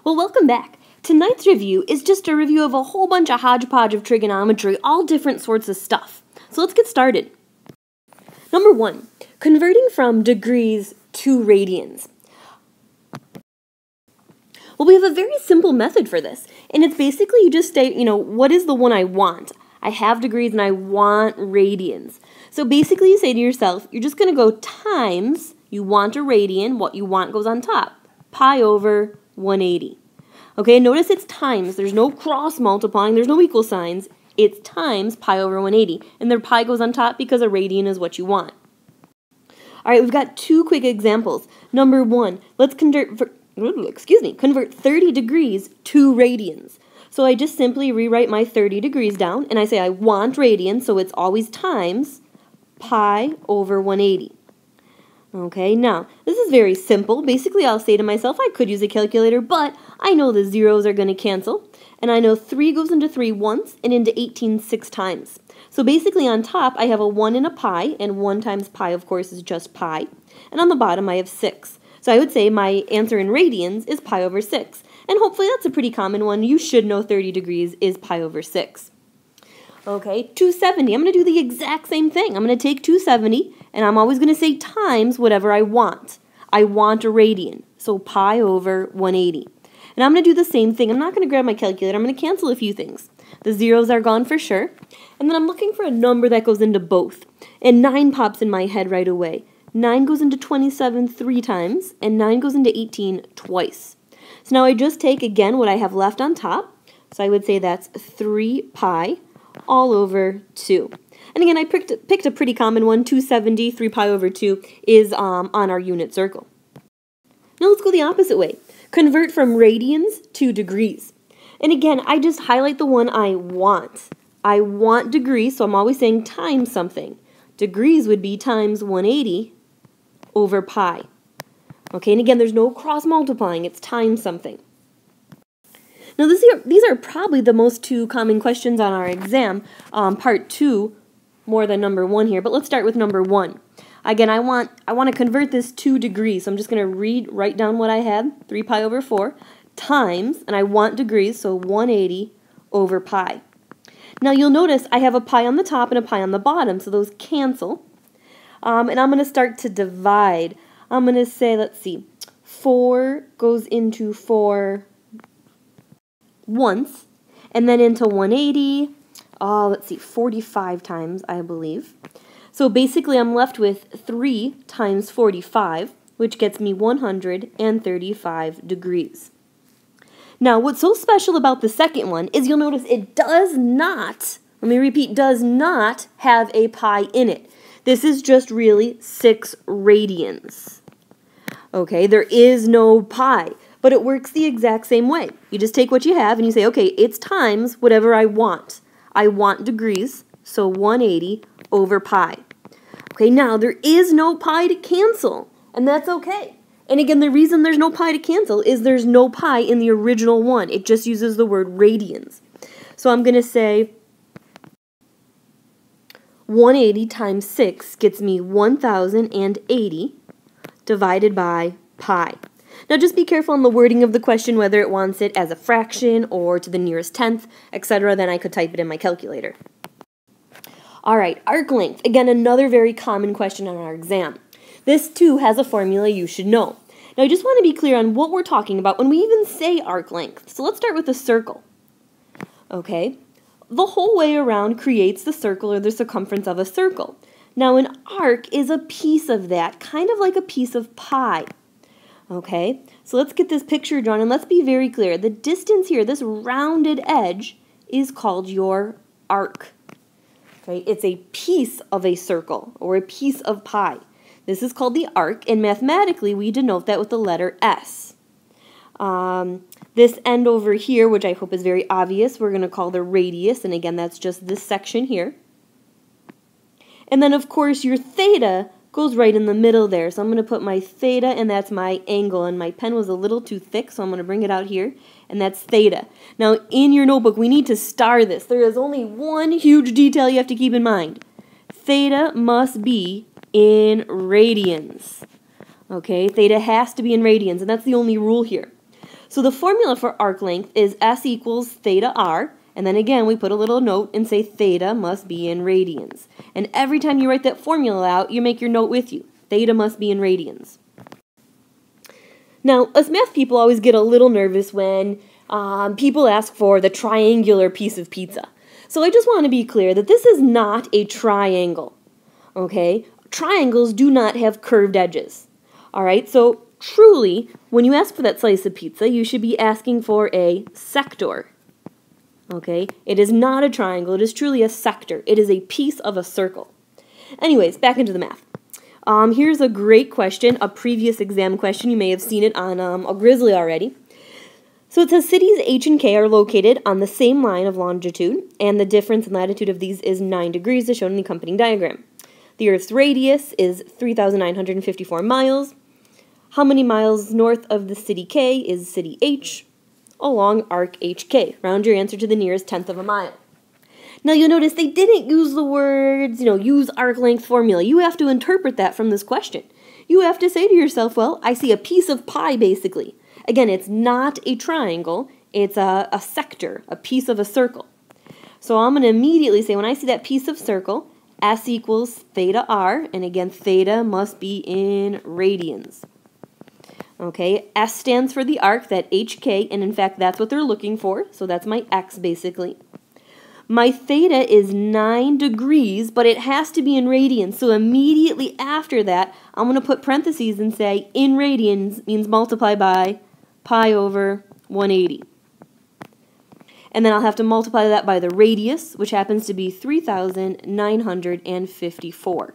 Well, welcome back. Tonight's review is just a review of a whole bunch of hodgepodge of trigonometry, all different sorts of stuff. So let's get started. Number 1, converting from degrees to radians. Well, we have a very simple method for this, and it's basically you just say, what is the one I want? I have degrees and I want radians. So basically you say to yourself, you're just going to go times, you want a radian, what you want goes on top, pi over 180. Okay, notice it's times. There's no cross multiplying. There's no equal signs. It's times pi over 180. And their pi goes on top because a radian is what you want. All right, we've got 2 quick examples. Number 1, let's convert 30 degrees to radians. So I just simply rewrite my 30 degrees down, and I say I want radians, so it's always times pi over 180. Okay, now, this is very simple. Basically, I'll say to myself, I could use a calculator, but I know the zeros are going to cancel. And I know 3 goes into 3 once and into 18 6 times. So basically, on top, I have a 1 and a pi, and 1 times pi, of course, is just pi. And on the bottom, I have 6. So I would say my answer in radians is pi over 6. And hopefully, that's a pretty common one. You should know 30 degrees is pi over 6. Okay, 270. I'm going to do the exact same thing. I'm going to take 270, and I'm always going to say times whatever I want. I want a radian, so pi over 180. And I'm going to do the same thing. I'm not going to grab my calculator. I'm going to cancel a few things. The zeros are gone for sure. And then I'm looking for a number that goes into both. And 9 pops in my head right away. 9 goes into 27 3 times, and 9 goes into 18 twice. So now I just take, again, what I have left on top. So I would say that's 3 pi all over 2. And again, I picked a pretty common one. 270, 3 pi over 2 is on our unit circle. Now let's go the opposite way. Convert from radians to degrees. And again, I just highlight the one I want. I want degrees, so I'm always saying times something. Degrees would be times 180 over pi. Okay, and again, there's no cross multiplying. It's times something. Now, these are probably the most 2 common questions on our exam, part 2, more than number 1 here. But let's start with number 1. Again, I want to convert this to degrees, so I'm just going to write down what I had, 3 pi over 4, times, and I want degrees, so 180 over pi. Now, you'll notice I have a pi on the top and a pi on the bottom, so those cancel. And I'm going to start to divide. I'm going to say, let's see, 4 goes into 4 once, and then into 180, let's see, 45 times, I believe. So basically, I'm left with 3 times 45, which gets me 135 degrees. Now, what's so special about the second one is you'll notice it does not, let me repeat, does not have a pi in it. This is just really 6 radians. Okay, there is no pi. But it works the exact same way. You just take what you have and you say, okay, it's times whatever I want. I want degrees, so 180 over pi. Okay, now there is no pi to cancel, and that's okay. And again, the reason there's no pi to cancel is there's no pi in the original one. It just uses the word radians. So I'm going to say 180 times 6 gets me 1,080 divided by pi. Now just be careful on the wording of the question, whether it wants it as a fraction or to the nearest tenth, etc. Then I could type it in my calculator. Alright, arc length. Again, another very common question on our exam. This too has a formula you should know. Now I just want to be clear on what we're talking about when we even say arc length. So let's start with a circle. Okay, the whole way around creates the circle or the circumference of a circle. Now an arc is a piece of that, kind of like a piece of pie. Okay, so let's get this picture drawn, and let's be very clear. The distance here, this rounded edge, is called your arc. Okay, it's a piece of a circle, or a piece of pie. This is called the arc, and mathematically, we denote that with the letter S. This end over here, which I hope is very obvious, we're going to call the radius, and again, that's just this section here. And then, of course, your theta goes right in the middle there. So I'm going to put my theta, and that's my angle. And my pen was a little too thick, so I'm going to bring it out here. And that's theta. Now, in your notebook, we need to star this. There is only one huge detail you have to keep in mind. Theta must be in radians. Okay, theta has to be in radians, and that's the only rule here. So the formula for arc length is S equals theta r, and then again we put a little note and say theta must be in radians. And every time you write that formula out, you make your note with you. Theta must be in radians. Now, us math people always get a little nervous when people ask for the triangular piece of pizza. So I just want to be clear that this is not a triangle, okay? Triangles do not have curved edges, all right? So truly, when you ask for that slice of pizza, you should be asking for a sector, okay? It is not a triangle. It is truly a sector. It is a piece of a circle. Anyways, back into the math. Here's a great question, a previous exam question. You may have seen it on a Grizzly already. So it says cities H and K are located on the same line of longitude, and the difference in latitude of these is 9 degrees as shown in the accompanying diagram. The Earth's radius is 3,954 miles. How many miles north of the city K is city H along arc HK? Round your answer to the nearest tenth of a mile. Now you'll notice they didn't use the words, use arc length formula. You have to interpret that from this question. You have to say to yourself, well, I see a piece of pie basically. Again, it's not a triangle, it's a sector, a piece of a circle. So I'm going to immediately say when I see that piece of circle, S equals theta r, and again, theta must be in radians. Okay, S stands for the arc, that HK, and in fact, that's what they're looking for, so that's my X basically. My theta is 9 degrees, but it has to be in radians, so immediately after that, I'm going to put parentheses and say in radians means multiply by pi over 180. And then I'll have to multiply that by the radius, which happens to be 3,954.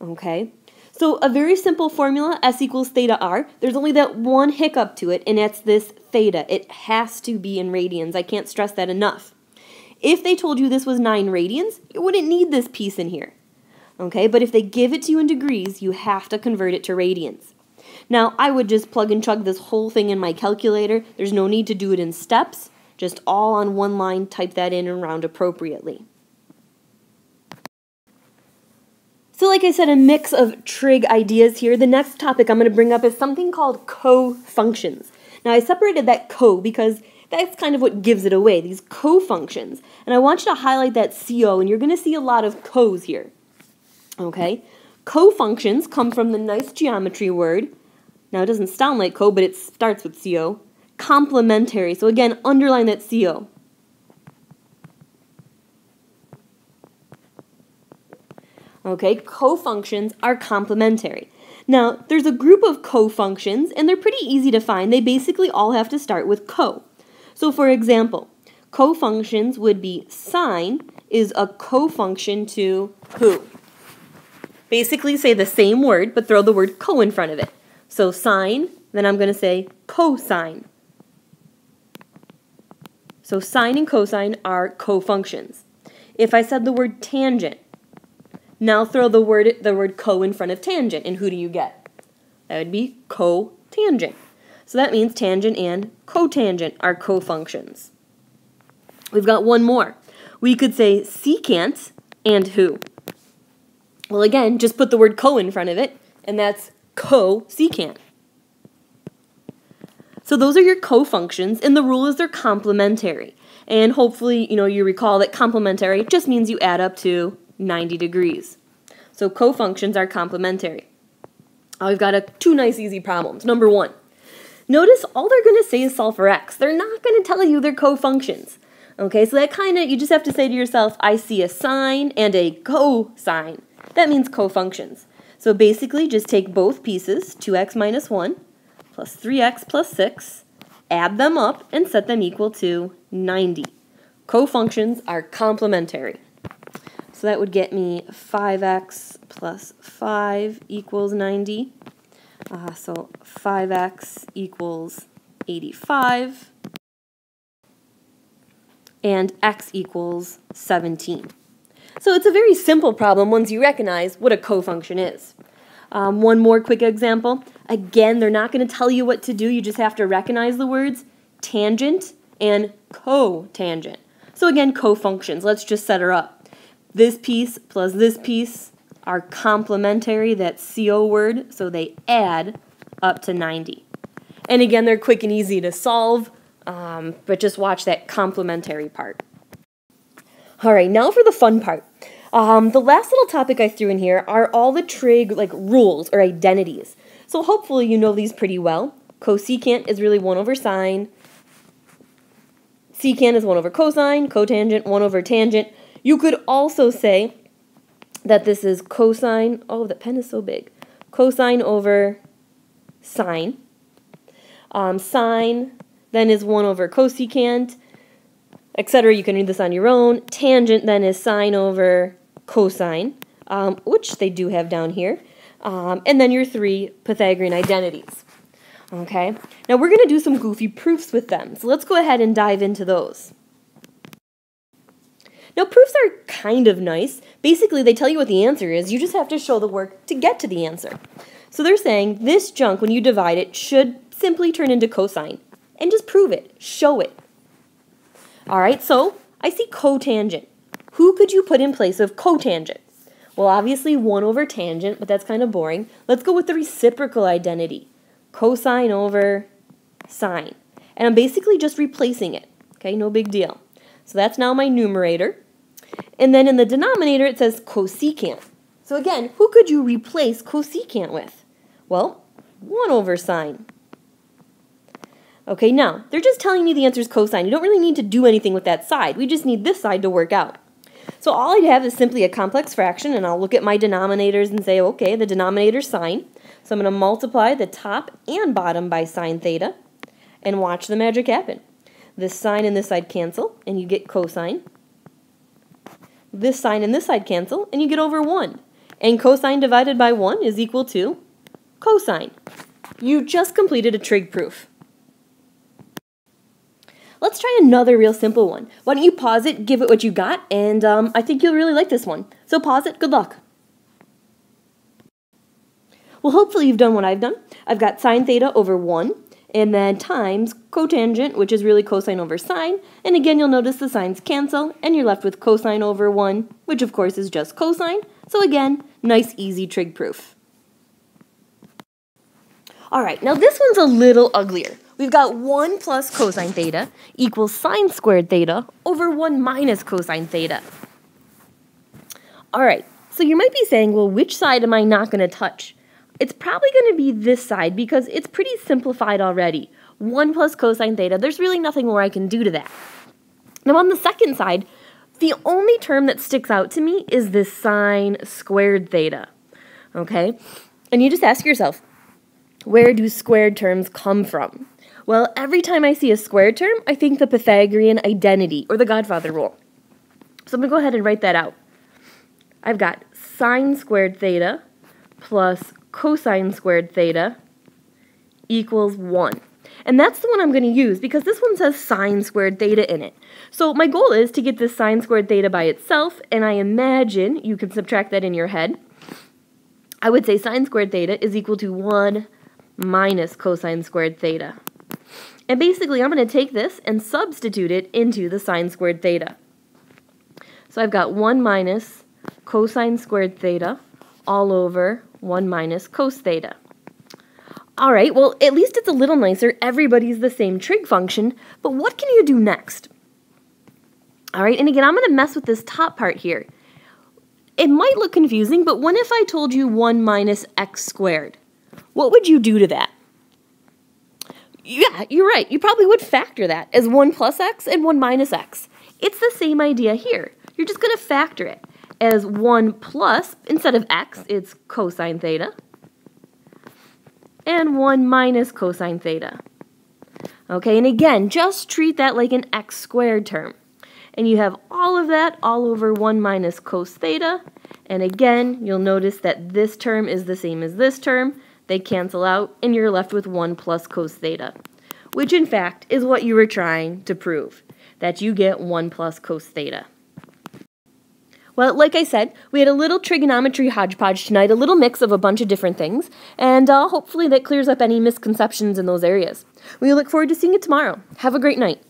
Okay, so a very simple formula, S equals theta r. There's only that one hiccup to it, and that's this theta. It has to be in radians. I can't stress that enough. If they told you this was 9 radians, you wouldn't need this piece in here. Okay, but if they give it to you in degrees, you have to convert it to radians. Now, I would just plug and chug this whole thing in my calculator. There's no need to do it in steps. Just all on one line, type that in and round appropriately. So like I said, a mix of trig ideas here. The next topic I'm going to bring up is something called co-functions. Now, I separated that co because that's kind of what gives it away, these co-functions. And I want you to highlight that CO, and you're going to see a lot of co's here. Okay? Co-functions come from the nice geometry word. Now, it doesn't sound like co, but it starts with CO. Complementary. So again, underline that CO. Okay, co-functions are complementary. Now, there's a group of co-functions, and they're pretty easy to find. They basically all have to start with co. So for example, co-functions would be sine is a co-function to who? Basically say the same word, but throw the word co in front of it. So sine, then I'm going to say cosine. So sine and cosine are co-functions. If I said the word tangent, now throw the word co in front of tangent, and who do you get? That would be cotangent. So that means tangent and cotangent are co-functions. We've got one more. We could say secant and who? Well, again, just put the word co in front of it, and that's cosecant. So those are your co-functions, and the rule is they're complementary. And hopefully, you recall that complementary just means you add up to 90 degrees. So co-functions are complementary. We've got two nice easy problems. Number one, notice all they're going to say is solve for x. They're not going to tell you they're co-functions. Okay, so that you just have to say to yourself, I see a sine and a cosine. That means co-functions. So basically, just take both pieces, 2x minus 1 plus 3x plus 6, add them up, and set them equal to 90. Co-functions are complementary. So that would get me 5x plus 5 equals 90. So 5x equals 85. And x equals 17. So it's a very simple problem once you recognize what a co-function is. One more quick example. Again, they're not going to tell you what to do. You just have to recognize the words tangent and cotangent. So again, co-functions. Let's just set her up. This piece plus this piece are complementary, that CO word, so they add up to 90. And again, they're quick and easy to solve, but just watch that complementary part. All right, now for the fun part. The last little topic I threw in here are all the trig rules or identities. So hopefully you know these pretty well. Cosecant is really 1 over sine. Secant is 1 over cosine. Cotangent, 1 over tangent. You could also say that this is cosine. Oh, that pen is so big. Cosine over sine. Sine then is 1 over cosecant, etc. You can read this on your own. Tangent then is sine over cosine, which they do have down here. And then your 3 Pythagorean identities. Okay, now we're going to do some goofy proofs with them. So let's go ahead and dive into those. Now proofs are kind of nice. Basically, they tell you what the answer is. You just have to show the work to get to the answer. So they're saying this junk, when you divide it, should simply turn into cosine. And just prove it. Show it. All right, so I see cotangent. Who could you put in place of cotangent? Well, obviously 1 over tangent, but that's kind of boring. Let's go with the reciprocal identity. Cosine over sine. And I'm basically just replacing it. Okay, no big deal. So that's now my numerator. And then in the denominator it says cosecant. So again, who could you replace cosecant with? Well, 1 over sine. Okay, now, they're just telling me the answer is cosine. You don't really need to do anything with that side. We just need this side to work out. So all I'd have is simply a complex fraction, and I'll look at my denominators and say, okay, the denominator's sine. So I'm going to multiply the top and bottom by sine theta, and watch the magic happen. This sine and this side cancel, and you get cosine. This sine and this side cancel, and you get over 1. And cosine divided by 1 is equal to cosine. You just completed a trig proof. Let's try another real simple one. Why don't you pause it, give it what you got, and I think you'll really like this one. So pause it, good luck. Well, hopefully you've done what I've done. I've got sine theta over 1, and then times cotangent, which is really cosine over sine, and again you'll notice the signs cancel, and you're left with cosine over 1, which of course is just cosine. So again, nice easy trig proof. Alright, now this one's a little uglier. We've got 1 plus cosine theta equals sine squared theta over 1 minus cosine theta. Alright, so you might be saying, well, which side am I not going to touch? It's probably going to be this side because it's pretty simplified already. 1 plus cosine theta, there's really nothing more I can do to that. Now on the second side, the only term that sticks out to me is this sine squared theta. Okay? And you just ask yourself, where do squared terms come from? Well, every time I see a squared term, I think the Pythagorean identity, or the Godfather rule. So I'm going to go ahead and write that out. I've got sine squared theta plus cosine squared theta equals 1. And that's the one I'm going to use because this one says sine squared theta in it. So my goal is to get this sine squared theta by itself, and I imagine you can subtract that in your head. I would say sine squared theta is equal to 1 minus cosine squared theta. And basically, I'm going to take this and substitute it into the sine squared theta. So I've got 1 minus cosine squared theta all over 1 minus cos theta. All right, well, at least it's a little nicer. Everybody's the same trig function, but what can you do next? All right, and again, I'm going to mess with this top part here. It might look confusing, but what if I told you 1 minus x squared? What would you do to that? Yeah, you're right. You probably would factor that as 1 plus x and 1 minus x. It's the same idea here. You're just going to factor it as 1 plus, instead of x, it's cosine theta, and 1 minus cosine theta. Okay, and again, just treat that like an x squared term. And you have all of that all over 1 minus cos theta. And again, you'll notice that this term is the same as this term. They cancel out, and you're left with 1 plus cos theta, which in fact is what you were trying to prove, that you get 1 plus cos theta. Well, like I said, we had a little trigonometry hodgepodge tonight, a little mix of a bunch of different things, and hopefully that clears up any misconceptions in those areas. We look forward to seeing you tomorrow. Have a great night.